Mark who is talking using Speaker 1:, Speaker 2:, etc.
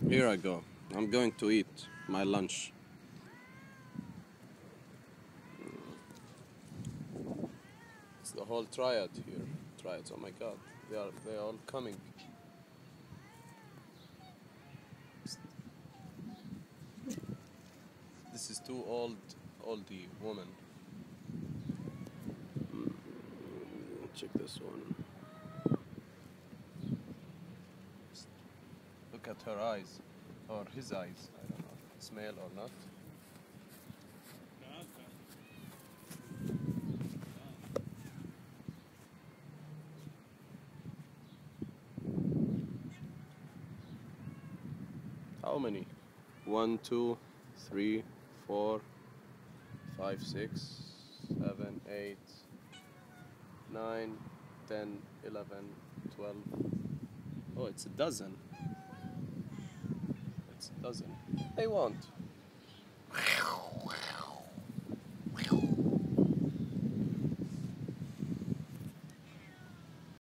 Speaker 1: Here I go. I'm going to eat my lunch. It's the whole triad here. Triads. Oh my god. They are all coming. This is two oldie woman. Check this one. Look at her eyes. Or his eyes. I don't know if it's male or not. How many? 1, 2, 3, 4, 5, 6, 7, 8, 9, 10, 11, 12. Oh, it's a dozen. It's a dozen. They won't.